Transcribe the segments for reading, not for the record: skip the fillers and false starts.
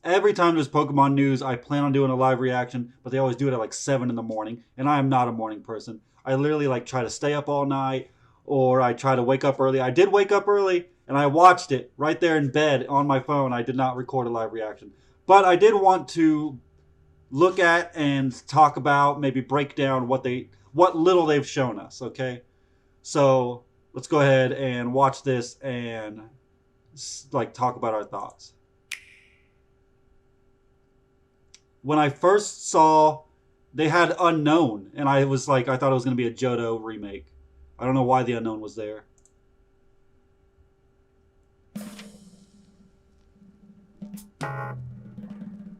Every time there's Pokemon news, I plan on doing a live reaction, but they always do it at like 7 in the morning, and I am not a morning person. I literally like try to stay up all night, or I try to wake up early. I did wake up early, and I watched it right there in bed on my phone. I did not record a live reaction, but I did want to look at and talk about, maybe break down what little they've shown us. Okay, so let's go ahead and watch this and like talk about our thoughts. When I first saw they had Unknown, and I was like, I thought it was going to be a Johto remake. I don't know why the Unknown was there.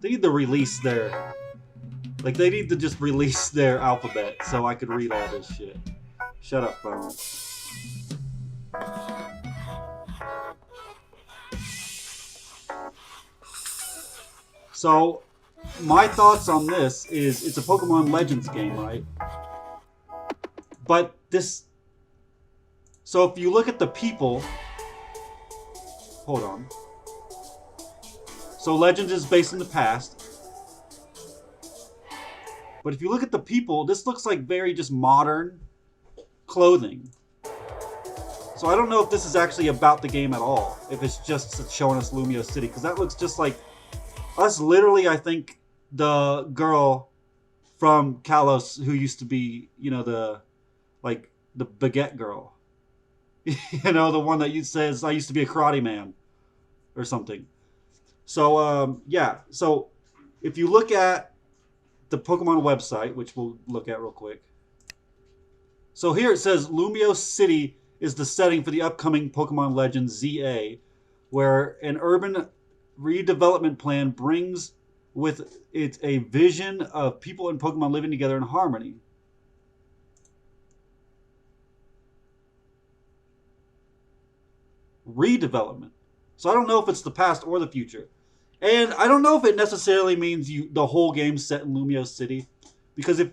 They need to release their, like, they need to just release their alphabet so I could read all this shit. Shut up, phone. So, my thoughts on this is it's a Pokemon Legends game, right? But this. So, if you look at the people. Hold on. So, Legends is based in the past. But if you look at the people, this looks like very just modern clothing. So, I don't know if this is actually about the game at all. If it's just showing us Lumio City. Because that looks just like us, literally. I think the girl from Kalos who used to be, the baguette girl. The one that says I used to be a karate man or something. So yeah. So if you look at the Pokemon website, which we'll look at real quick. So here it says Lumio City is the setting for the upcoming Pokemon Legends ZA, where an urban redevelopment plan brings with it a vision of people and Pokemon living together in harmony. Redevelopment. So I don't know if it's the past or the future. And I don't know if it necessarily means the whole game's set in Lumio City. Because if,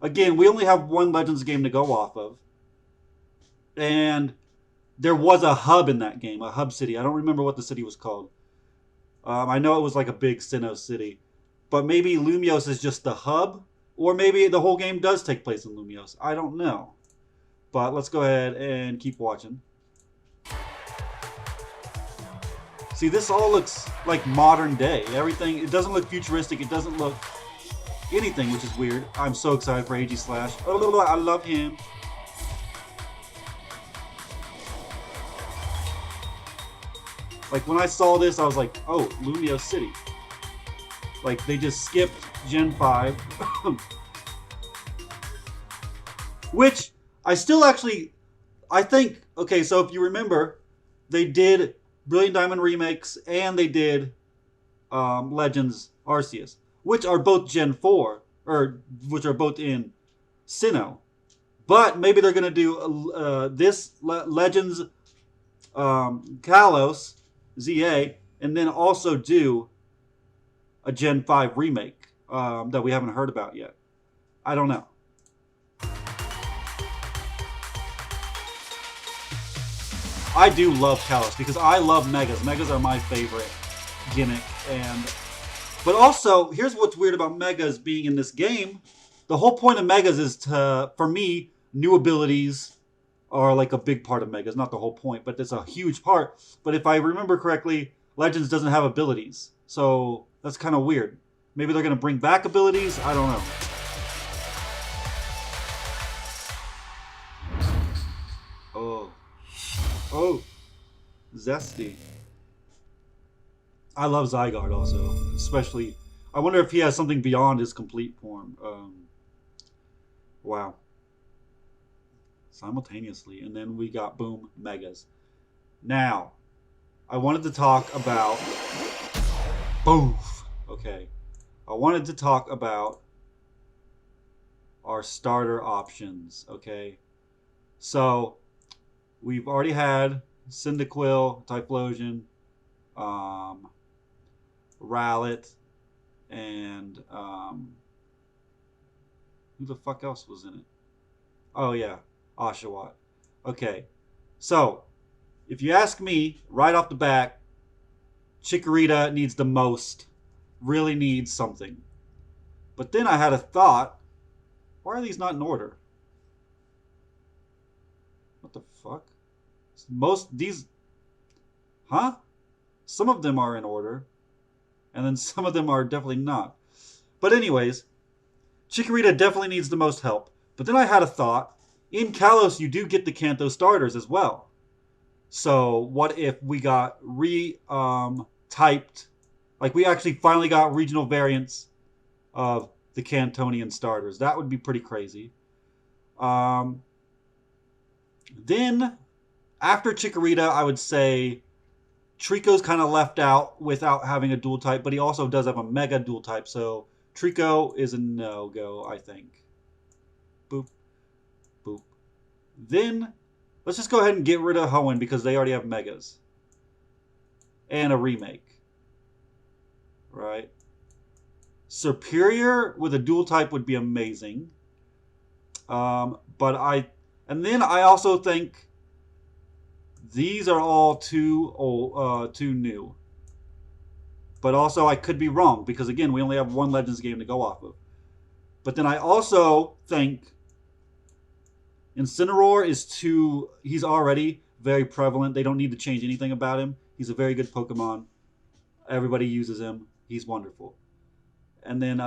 again, we only have one Legends game to go off of. And there was a hub in that game, a hub city. I don't remember what the city was called. I know it was like a big Sinnoh city. But maybe Lumios is just the hub. Or maybe the whole game does take place in Lumios. I don't know. But let's go ahead and keep watching. See, this all looks like modern day. Everything, it doesn't look futuristic. It doesn't look anything, which is weird. I'm so excited for Aegislash. Oh, I love him. Like, when I saw this, I was like, oh, Lumio City. Like, they just skipped Gen 5. Which, I think, okay, so if you remember, they did Brilliant Diamond remakes, and they did Legends Arceus, which are both Gen 4, or which are both in Sinnoh. But maybe they're going to do this Legends Kalos ZA, and then also do a Gen 5 remake that we haven't heard about yet. I don't know. I do love Kalos because I love Megas. Megas are my favorite gimmick. But also, here's what's weird about Megas being in this game. The whole point of Megas is to, for me, new abilities are like a big part of Megas. Not the whole point, but it's a huge part. But if I remember correctly, Legends doesn't have abilities. So that's kind of weird. Maybe they're going to bring back abilities? I don't know. Oh, zesty. I love Zygarde also, especially. I wonder if he has something beyond his complete form. Wow. Simultaneously, and then we got boom Megas. Now, I wanted to talk about. Boof. Okay, I wanted to talk about our starter options. Okay, so. We've already had Cyndaquil, Typhlosion, Rowlet, and who the fuck else was in it? Oh yeah, Oshawott. Okay, so if you ask me right off the bat, Chikorita needs the most really needs something. But then I had a thought. Why are these not in order? What the fuck? Most these, huh? Some of them are in order, and then some of them are definitely not. But anyways, Chikorita definitely needs the most help. But then I had a thought. In Kalos, you do get the Kanto starters as well. So what if we got typed, like we actually finally got regional variants of the Cantonian starters? That would be pretty crazy. Then after Chikorita, I would say Trico's kind of left out without having a dual type, but he also does have a mega dual type, so Trico is a no-go, I think. Boop. Boop. Then, let's just go ahead and get rid of Hoenn because they already have megas. And a remake. Right? Superior with a dual type would be amazing. And then I also think these are all too new. But also I could be wrong because again we only have one Legends game to go off of. But then I also think Incineroar is he's already very prevalent. They don't need to change anything about him. He's a very good Pokemon. Everybody uses him. He's wonderful. And then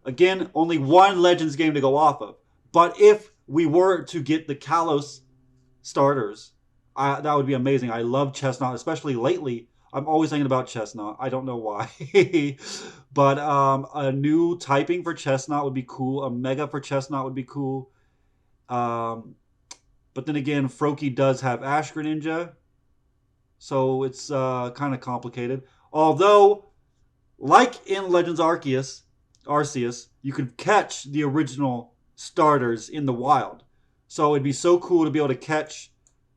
again, only one Legends game to go off of. But if we were to get the Kalos starters, that would be amazing. I love Chestnut, especially lately. I'm always thinking about Chestnut. I don't know why. But a new typing for Chestnut would be cool. A Mega for Chestnut would be cool. But then again, Froakie does have Ash Greninja. So it's kind of complicated. Although, like in Legends Arceus, you could catch the original starters in the wild. So it'd be so cool to be able to catch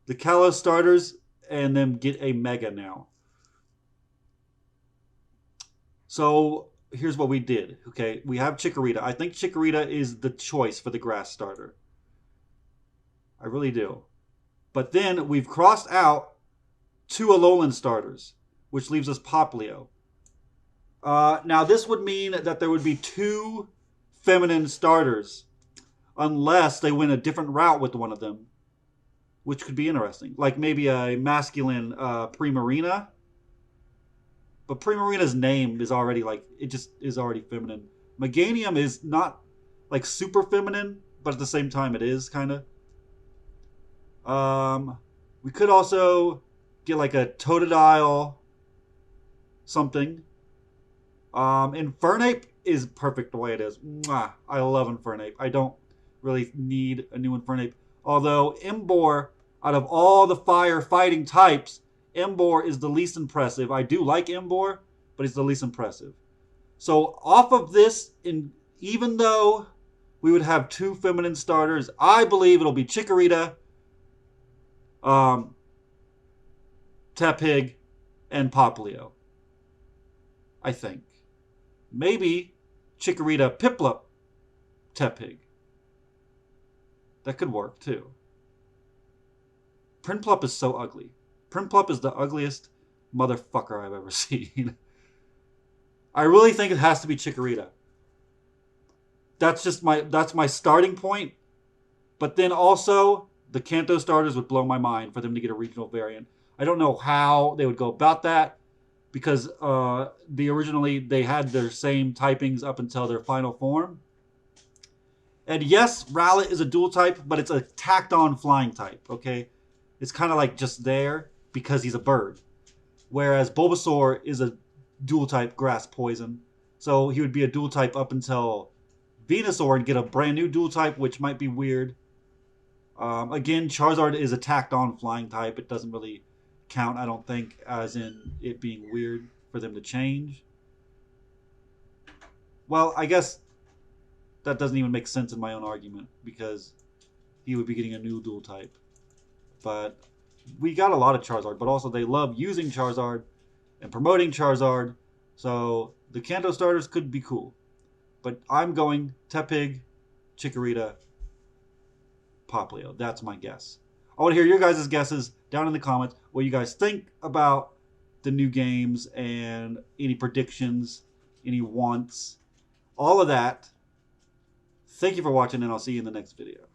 the Kalos starters and then get a Mega now. So here's what we did. Okay, we have Chikorita. I think Chikorita is the choice for the grass starter. I really do. But then we've crossed out 2 Alolan starters, which leaves us Popplio. Now this would mean that there would be 2 feminine starters unless they went a different route with one of them, which could be interesting. Like maybe a masculine Primarina. But Primarina's name is already it just is already feminine. Meganium is not like super feminine, but at the same time it is kind of. We could also get like a Totodile something. Infernape is perfect the way it is. Mwah, I love Infernape. I don't really need a new Infernape. Although Emboar, out of all the fire fighting types, Emboar is the least impressive. I do like Emboar, but he's the least impressive. So off of this, even though we would have 2 feminine starters, I believe it'll be Chikorita, Tepig, and Popplio. I think. Maybe Chikorita, Piplup, Tepig. That could work too. Prinplup is so ugly. Prinplup is the ugliest motherfucker I've ever seen. I really think it has to be Chikorita. That's my starting point. But then also the Kanto starters would blow my mind for them to get a regional variant. I don't know how they would go about that because originally they had their same typings up until their final form. And yes, Rowlet is a dual type, but it's a tacked on flying type, okay? It's kind of like just there because he's a bird. Whereas Bulbasaur is a dual type grass poison. So he would be a dual type up until Venusaur and get a brand new dual type, which might be weird. Again, Charizard is a tacked on flying type. It doesn't really count, I don't think, as in it being weird for them to change. Well, I guess that doesn't even make sense in my own argument because he would be getting a new dual type. But we got a lot of Charizard, but also they love using Charizard and promoting Charizard. So the Kanto starters could be cool. But I'm going Tepig, Chikorita, Popplio. That's my guess. I want to hear your guys' guesses down in the comments. What you guys think about the new games and any predictions, any wants, all of that. Thank you for watching, and I'll see you in the next video.